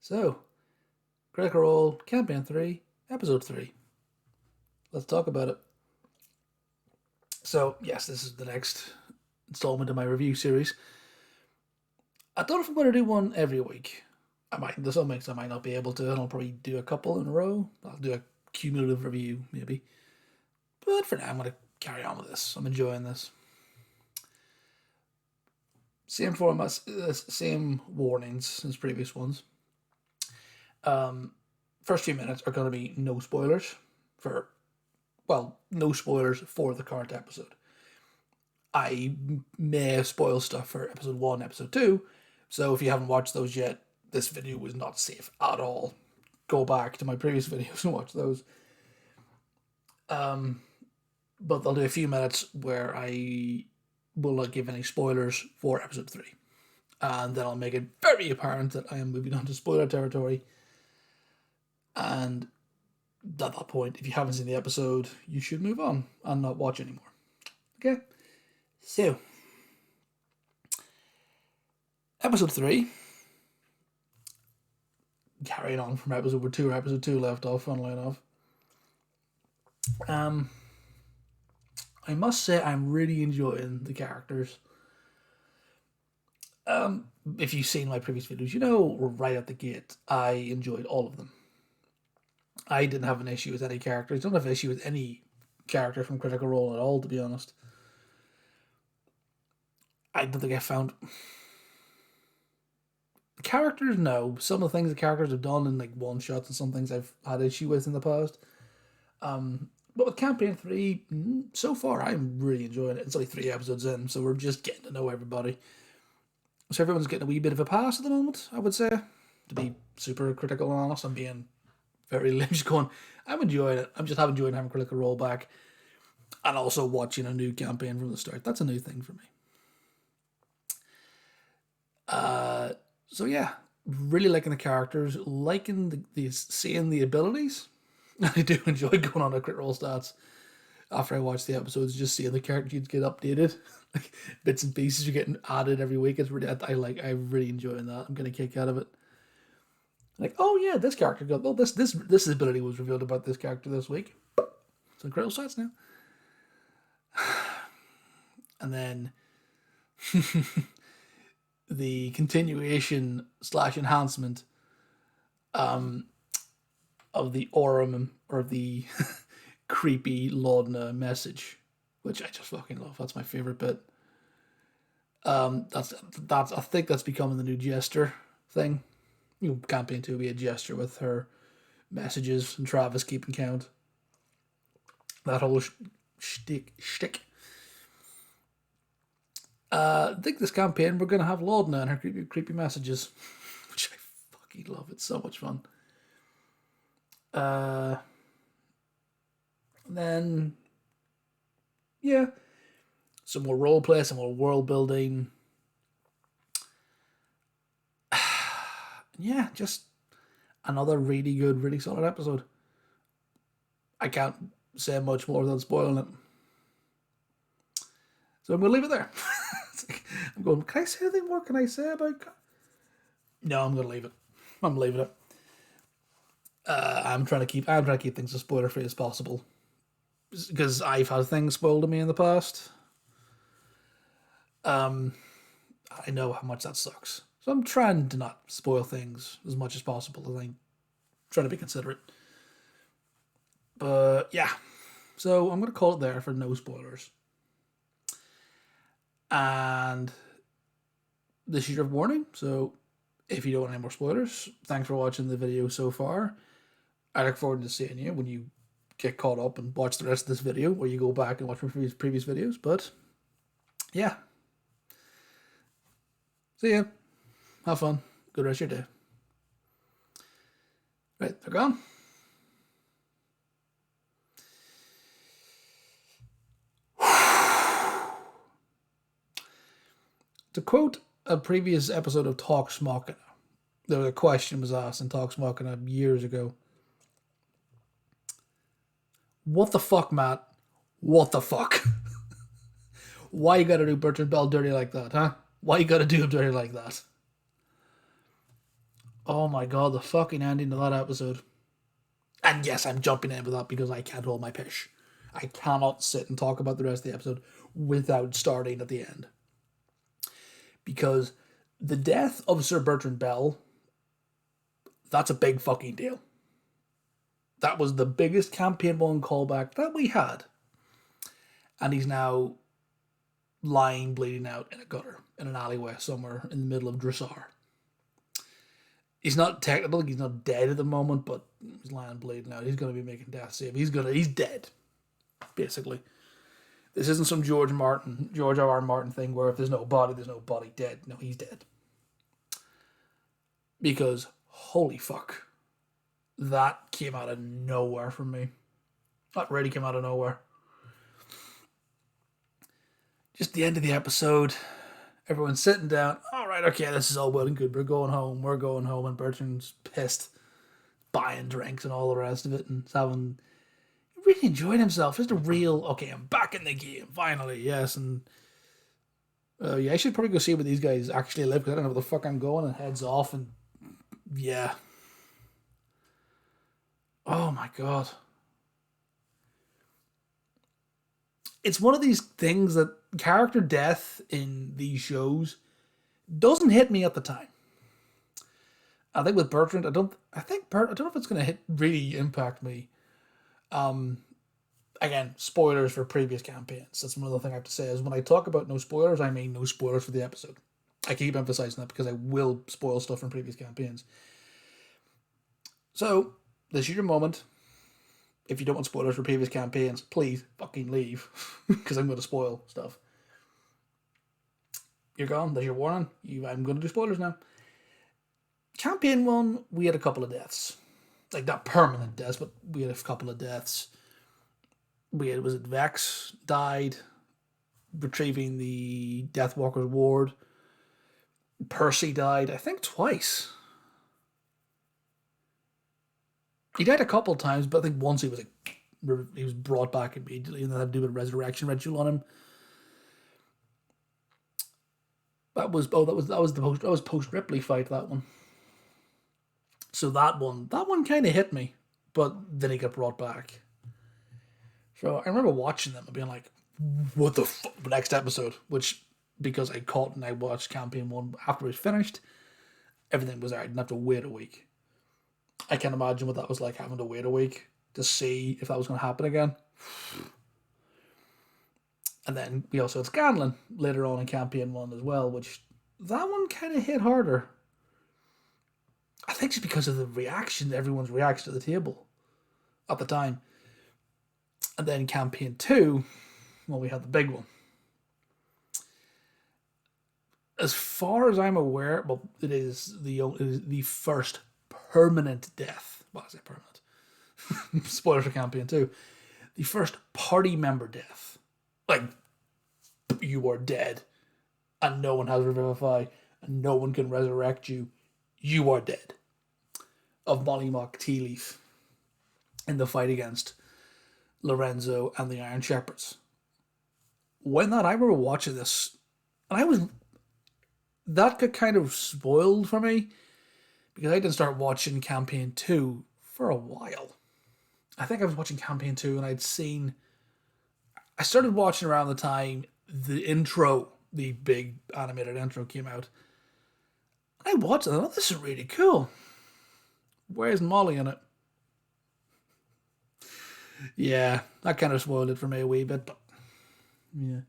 So, Critical Role, Campaign 3, Episode 3. Let's talk about it. So, yes, this is the next installment of my review series. I don't know if I'm going to do one every week. I might. There's some weeks I might not be able to, and I'll probably do a couple in a row. I'll do a cumulative review, maybe. But for now, I'm going to carry on with this. I'm enjoying this. Same format, same warnings as previous ones. First few minutes are going to be no spoilers no spoilers for the current episode. I may spoil stuff for episode 1, episode 2, so if you haven't watched those yet, this video was not safe at all. Go back to my previous videos and watch those. But I'll do a few minutes where I will not give any spoilers for episode 3. And then I'll make it very apparent that I am moving on to spoiler territory. And at that point, if you haven't seen the episode, you should move on and not watch anymore. Okay? So, episode 3, carrying on from episode 2, or episode 2 left off, funnily enough. I must say I'm really enjoying the characters. If you've seen my previous videos, you know right at the gate, I enjoyed all of them. I didn't have an issue with any character. I don't have an issue with any character from Critical Role at all, to be honest. I don't think I found... Characters, no. Some of the things the characters have done in like one-shots and some things I've had issue with in the past. But with Campaign 3, so far I'm really enjoying it. It's only 3 episodes in, so we're just getting to know everybody. So everyone's getting a wee bit of a pass at the moment, I would say. To be super critical and honest, I'm being very just going, I'm enjoying it. I'm just enjoying having Critical Role back. And also watching a new campaign from the start. That's a new thing for me. So yeah, really liking the characters, liking seeing the abilities. I do enjoy going on to Crit Roll Stats after I watch the episodes, just seeing the characters get updated, like bits and pieces are getting added every week. It's really I'm really enjoying that. I'm getting a kick out of it. Like, oh yeah, this character got this ability was revealed about this character this week. So Crit Roll Stats now, and then. The continuation / enhancement of the Aurum or the creepy Laudna message, which I just fucking love. That's my favorite bit. That's I think that's becoming the new Jester thing. You campaign to be a Jester with her messages and Travis keeping count. That whole shtick. I think this campaign we're going to have Laudna and her creepy messages, which I fucking love. It's so much fun. Then, yeah, some more roleplay, some more world building. Yeah, just another really good, really solid episode. I can't say much more without spoiling it. So I'm going to leave it there. I'm going, can I say anything more? Can I say about... No, I'm going to leave it. I'm leaving it. I'm trying to keep things as spoiler free as possible, because I've had things spoiled to me in the past. I know how much that sucks, so I'm trying to not spoil things as much as possible, and I'm trying to be considerate. But yeah, so I'm going to call it there for no spoilers. And this is your warning, so if you don't want any more spoilers, thanks for watching the video so far. I look forward to seeing you when you get caught up and watch the rest of this video, where you go back and watch my previous videos. But yeah, see ya. Have fun. Good rest of your day. Right, they're gone. To quote a previous episode of Talks Machina, there was a question was asked in Talks Machina years ago. What the fuck, Matt? What the fuck? Why you gotta do Bertrand Bell dirty like that, huh? Why you gotta do him dirty like that? Oh my god, the fucking ending of that episode. And yes, I'm jumping in with that because I can't hold my pish. I cannot sit and talk about the rest of the episode without starting at the end. Because the death of Sir Bertrand Bell, that's a big fucking deal. That was the biggest campaign one callback that we had. And he's now lying, bleeding out in a gutter, in an alleyway somewhere in the middle of Dressar. He's not technical, he's not dead at the moment, but he's lying bleeding out. He's going to be making death save. He's dead, basically. This isn't some George R.R. Martin thing where if there's no body dead. No, he's dead. Because, holy fuck, that came out of nowhere from me. That really came out of nowhere. Just the end of the episode, everyone's sitting down. All right, okay, this is all well and good. We're going home, and Bertrand's pissed, buying drinks and all the rest of it, and having really enjoyed himself. Just a real, okay, I'm back in the game, finally, yes, and yeah, I should probably go see where these guys actually live, because I don't know where the fuck I'm going, and heads off, and yeah. Oh my god. It's one of these things that character death in these shows doesn't hit me at the time. I think with Bertrand, I don't know if it's going to really impact me. Again, spoilers for previous campaigns. That's another thing I have to say is when I talk about no spoilers, I mean no spoilers for the episode. I keep emphasizing that because I will spoil stuff from previous campaigns. So, this is your moment. If you don't want spoilers for previous campaigns, please fucking leave. Because I'm going to spoil stuff. You're gone. There's your warning. I'm going to do spoilers now. Campaign 1, we had a couple of deaths. Like, not permanent deaths, but we had a couple of deaths. Was it Vex died, retrieving the Deathwalker's ward. Percy died, I think, twice. He died a couple of times, but I think once he was brought back immediately, and they had to do a resurrection ritual on him. That was post Ripley fight, that one. So that one kind of hit me, but then he got brought back. So I remember watching them and being like, "What the fuck?" The next episode, which because I caught and I watched campaign 1 after it was finished, everything was there. I didn't have to wait a week. I can't imagine what that was like, having to wait a week to see if that was going to happen again. And then we also had Scanlan later on in campaign 1 as well, which that one kind of hit harder. I think just because of the reaction, everyone's reaction to the table at the time. And then campaign 2, well, we had the big one. As far as I'm aware, well, it is the first permanent death. Well, I say permanent. Spoilers for campaign 2. The first party member death. Like, you are dead, and no one has Revivify, and no one can resurrect you. You are dead. Of Mollymock Tea Leaf in the fight against Lorenzo and the Iron Shepherds. I remember watching this, and that got kind of spoiled for me because I didn't start watching campaign 2 for a while. I think I was watching campaign 2 and I started watching around the time the intro, the big animated intro came out. I watched it and I thought, this is really cool. Where's Molly in it? Yeah, that kind of spoiled it for me a wee bit, but yeah.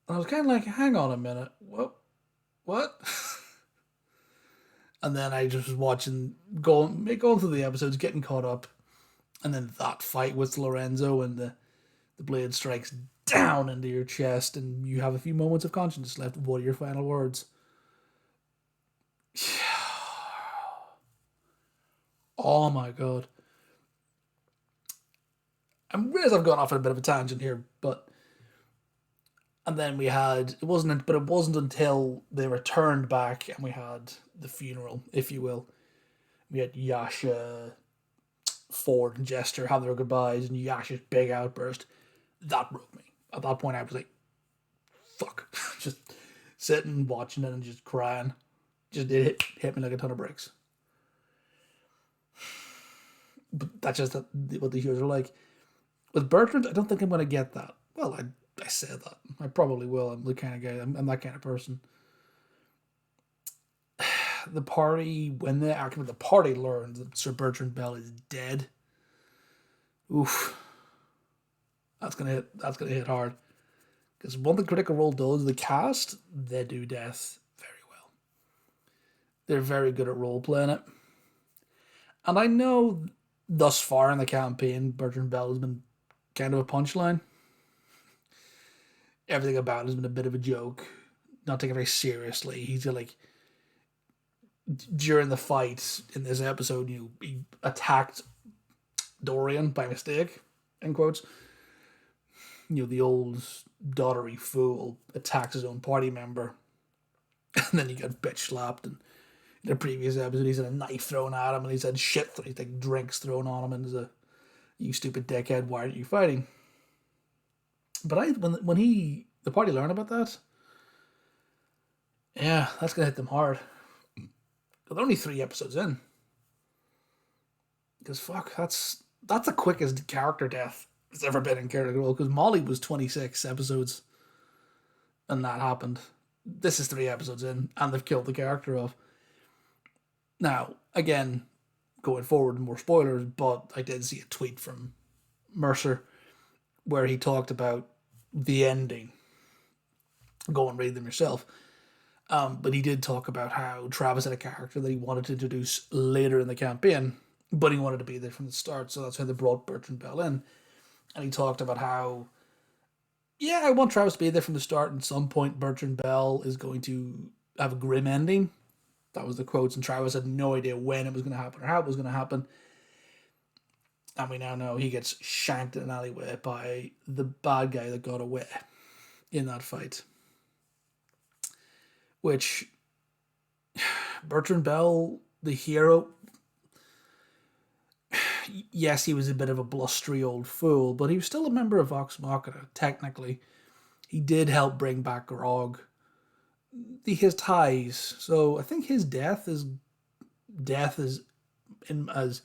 I was kind of like, hang on a minute, what? And then I just was watching, going through the episodes, getting caught up, and then that fight with Lorenzo and the blade strikes down into your chest, and you have a few moments of consciousness left. What are your final words? Oh my god. I realize I've gone off on a bit of a tangent here, but and then it wasn't until they returned back and we had the funeral, if you will. We had Yasha, Ford, and Jester have their goodbyes, and Yasha's big outburst. That broke me. At that point, I was like, fuck. Just sitting, watching it, and just crying. just did hit me like a ton of bricks. But that's just what the heroes are like. With Bertrand, I don't think I'm going to get that. Well, I said that. I probably will. I'm the kind of guy. I'm that kind of person. The party, when the party learns that Sir Bertrand Bell is dead, oof, that's gonna hit hard. Because one thing Critical Role does, the cast, they do death very well. They're very good at role playing it. And I know thus far in the campaign, Bertrand Bell has been kind of a punchline. Everything about it has been a bit of a joke. Not taken very seriously. He's like, during the fight in this episode, he attacked Dorian by mistake, in quotes. The old dottery fool attacks his own party member, and then he got bitch slapped. And in the previous episode, he's had a knife thrown at him, and he's had he's like drinks thrown on him, and he's you stupid dickhead, why aren't you fighting? But when the party learned about that, yeah, that's gonna hit them hard. But they're only 3 episodes in. Because fuck, that's the quickest character death it's ever been in Critical Role. Because Molly was 26 episodes, and that happened. This is 3 episodes in, and they've killed the character off. Now, again, going forward, more spoilers, but I did see a tweet from Mercer where he talked about the ending. Go and read them yourself. But he did talk about how Travis had a character that he wanted to introduce later in the campaign, but he wanted to be there from the start, so that's how they brought Bertrand Bell in. And he talked about how, yeah, I want Travis to be there from the start, and at some point Bertrand Bell is going to have a grim ending. That was the quotes, and Travis had no idea when it was going to happen or how it was going to happen. And we now know he gets shanked in an alleyway by the bad guy that got away in that fight. Which, Bertrand Bell, the hero, yes, he was a bit of a blustery old fool, but he was still a member of Vox Machina, technically. He did help bring back Grog. His ties. So I think his death is as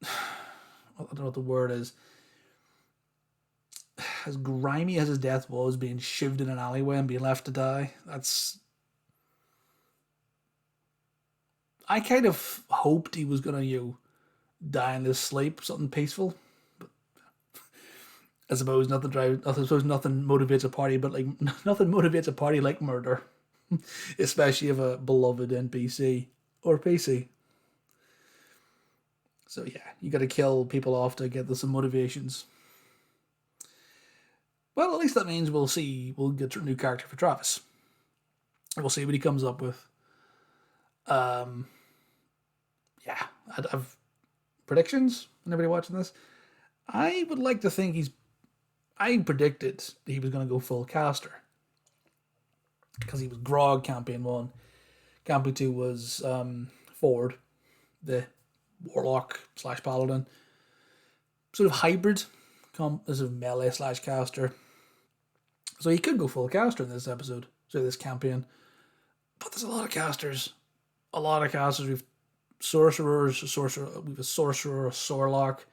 I don't know what the word is. As grimy as his death was, being shivved in an alleyway and being left to die, I kind of hoped he was going to die in his sleep, something peaceful. But I suppose nothing motivates a party, but like nothing motivates a party like murder, especially of a beloved NPC or PC. So yeah, you got to kill people off to get some motivations. Well, at least that means we'll get a new character for Travis. We'll see what he comes up with. Yeah, I've predictions. Anybody watching this? I would like to think I predicted he was going to go full caster. Because he was Grog campaign 1. Campaign 2 was Ford, the warlock / paladin. Sort of hybrid. Sort of melee / caster. So he could go full caster in this episode. So this campaign. But there's a lot of casters. We've sorcerers, we've a sorcerer, a sorlock,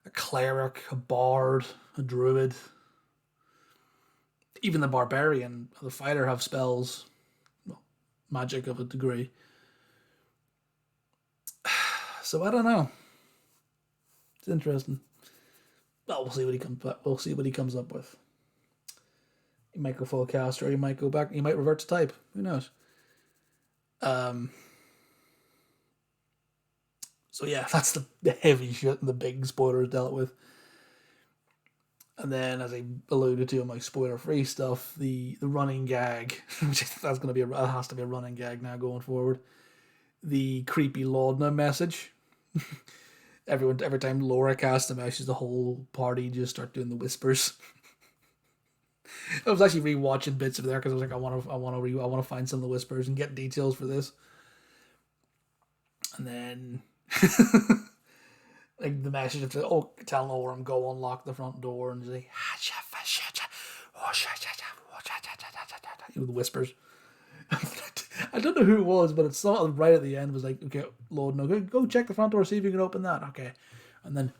a cleric, a bard, a druid. Even the barbarian, the fighter have spells. Well, magic of a degree. So I don't know. It's interesting. Well, we'll see what he comes up with. He might go full caster, or he might go back. He might revert to type. Who knows? So yeah, that's the heavy shit and the big spoilers dealt with. And then, as I alluded to in my spoiler-free stuff, the running gag, which has to be a running gag now going forward. The creepy Laudna message. Every time Laura casts a message, the whole party just start doing the whispers. I was actually rewatching bits of there because I was like, I want to find some of the whispers and get details for this. And then, like the message of telling Orem go unlock the front door and just like, the whispers. I don't know who it was, but it's sort of right at the end was like, okay, Lord, no, go check the front door, see if you can open that. Okay. And then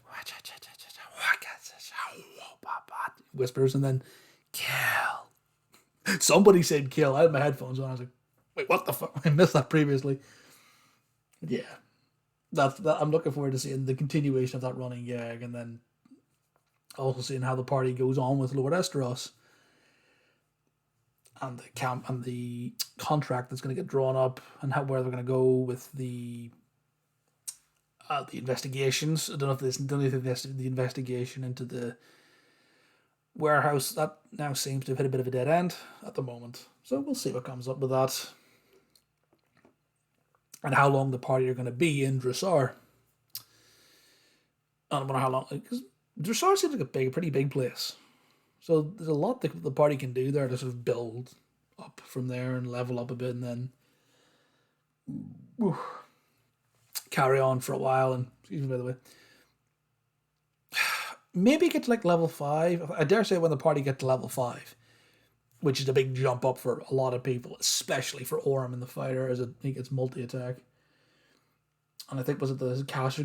whispers, and then kill. Somebody said kill. I had my headphones on. I was like, wait, what the fuck? I missed that previously. Yeah. That I'm looking forward to seeing the continuation of that running gag, and then also seeing how the party goes on with Lord Esteros and the camp and the contract that's going to get drawn up, and where they're going to go with the investigations. I don't know if the investigation into the warehouse that now seems to have hit a bit of a dead end at the moment. So we'll see what comes up with that, and how long the party are going to be in Dressar. I don't know how long, because Dressar seems like a pretty big place. So there's a lot that the party can do there to sort of build up from there and level up a bit, and then carry on for a while. And excuse me, by the way, maybe get to like level 5. I dare say when the party get to level 5, which is a big jump up for a lot of people, especially for Orm in the fighter, as he gets multi-attack. And I think some of the casters will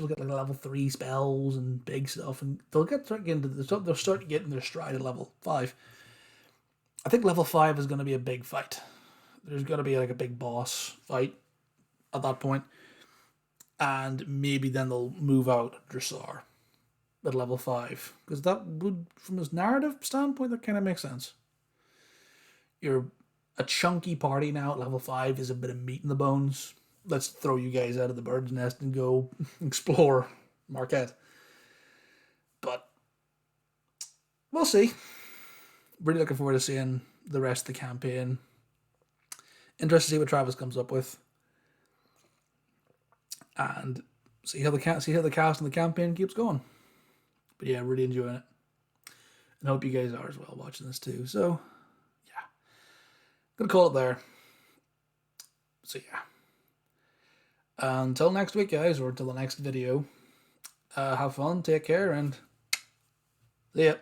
get like level 3 spells and big stuff, and they'll start getting their stride at level 5. I think level 5 is going to be a big fight. There's going to be like a big boss fight at that point, and maybe then they'll move out Dressar at level 5, because that would, from his narrative standpoint, that kind of makes sense. You're a chunky party now at level 5. Is a bit of meat in the bones. Let's throw you guys out of the bird's nest and go explore Marquette. But we'll see. Really looking forward to seeing the rest of the campaign. Interested to see what Travis comes up with, and see how the cast and the campaign keeps going. But yeah, really enjoying it, and hope you guys are as well watching this too. So yeah, gonna call it there. So yeah. Until next week, guys, or until the next video, have fun, take care, and see ya.